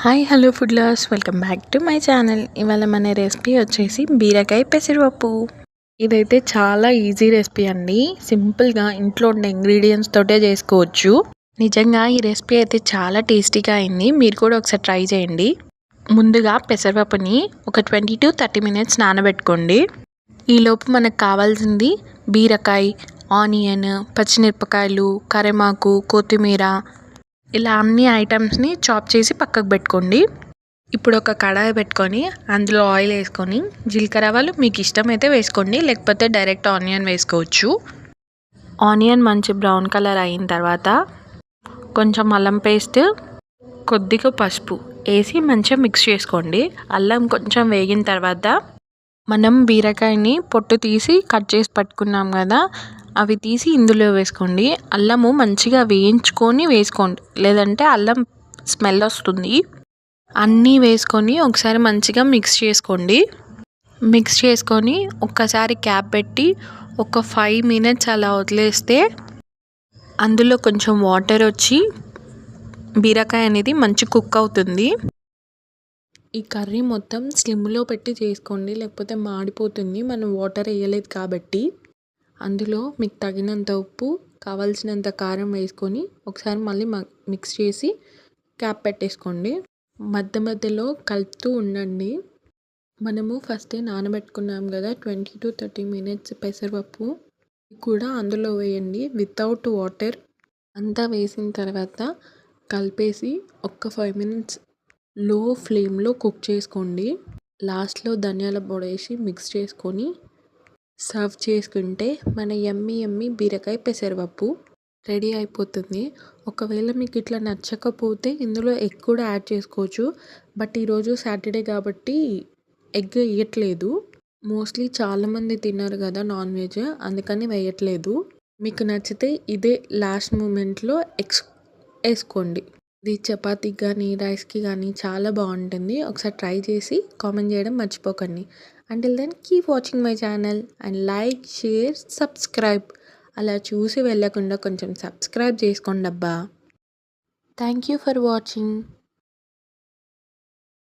Hi hello food lovers, welcome back to my channel. ఇవాళ మన recipe వచ్చేసి బీరకాయ పెసరపప్పు. ఇదైతే చాలా ఈజీ రెసిపీ అండి. సింపుల్గా ఇంట్లో ఉన్న ఇంగ్రీడియంట్స్ తోటే చేసుకోవచ్చు. నిజంగా ఈ రెసిపీ అయితే చాలా టేస్టీగా అయింది. మీరు కూడా ఒకసారి ట్రై చేయండి. ముందుగా పెసరపప్పుని ఒక 20 to 30 minutes నానబెట్టుకోండి. ఈలోపు మనకు కావాల్సింది బీరకాయ, ఆనియన్, పచ్చిమిరపకాయలు, కరివేపాకు, కొత్తిమీర, ఇలా అన్ని ఐటమ్స్ని చాప్ చేసి పక్కకు పెట్టుకోండి. ఇప్పుడు ఒక కడాయి పెట్టుకొని అందులో ఆయిల్ వేసుకొని జీలకర్ర ఆవాలు మీకు ఇష్టమైతే వేసుకోండి, లేకపోతే డైరెక్ట్ ఆనియన్ వేసుకోవచ్చు. ఆనియన్ మంచి బ్రౌన్ కలర్ అయిన తర్వాత కొంచెం అల్లం పేస్ట్, కొద్దిగా పసుపు వేసి మంచిగా మిక్స్ చేసుకోండి. అల్లం కొంచెం వేగిన తర్వాత మనం బీరకాయని పొట్టు తీసి కట్ చేసి పట్టుకున్నాం కదా, అవి తీసి ఇందులో వేసుకోండి. అల్లము మంచిగా వేయించుకొని వేసుకోండి, లేదంటే అల్లం స్మెల్ వస్తుంది. అన్నీ వేసుకొని ఒకసారి మంచిగా మిక్స్ చేసుకోండి. మిక్స్ చేసుకొని ఒక్కసారి క్యాప్ పెట్టి ఒక 5 minutes అలా వదిలేస్తే అందులో కొంచెం వాటర్ వచ్చి బీరకాయ అనేది మంచి కుక్ అవుతుంది. ఈ కర్రీ మొత్తం స్లిమ్లో పెట్టి చేసుకోండి, లేకపోతే మాడిపోతుంది. మనం వాటర్ వేయలేదు కాబట్టి. అందులో మీకు తగినంత ఉప్పు, కావాల్సినంత కారం వేసుకొని ఒకసారి మళ్ళీ మిక్స్ చేసి క్యాప్ పెట్టేసుకోండి. మధ్య మధ్యలో కలుపుతూ ఉండండి. మనము ఫస్టే నానబెట్టుకున్నాం కదా 20 to 30 minutes పెసరపప్పు కూడా అందులో వేయండి వితౌట్ వాటర్. అంతా వేసిన తర్వాత కలిపేసి ఒక్క 5 minutes లో ఫ్లేమ్లో కుక్ చేసుకోండి. లాస్ట్లో ధనియాల పొడి వేసి మిక్స్ చేసుకొని సర్వ్ చేసుకుంటే మన యమ్మీ బీరకాయ పెసరపప్పు రెడీ అయిపోతుంది. ఒకవేళ మీకు ఇట్లా నచ్చకపోతే ఇందులో ఎగ్ కూడా యాడ్ చేసుకోవచ్చు. బట్ ఈరోజు సాటర్డే కాబట్టి ఎగ్ వేయట్లేదు. మోస్ట్లీ చాలామంది తిన్నారు కదా నాన్ వెజ్, అందుకని వేయట్లేదు. మీకు నచ్చితే ఇదే లాస్ట్ మూమెంట్లో ఎగ్స్ వేసుకోండి. ఇది చపాతీకి కానీ రైస్కి కానీ చాలా బాగుంటుంది. ఒకసారి ట్రై చేసి కామెంట్ చేయడం మర్చిపోకండి. Until then keep watching my channel and like, share, subscribe. అలా చూసి వెళ్ళకుండా కొంచెం సబ్స్క్రైబ్ చేసుకోండి అబ్బా. Thank you for watching.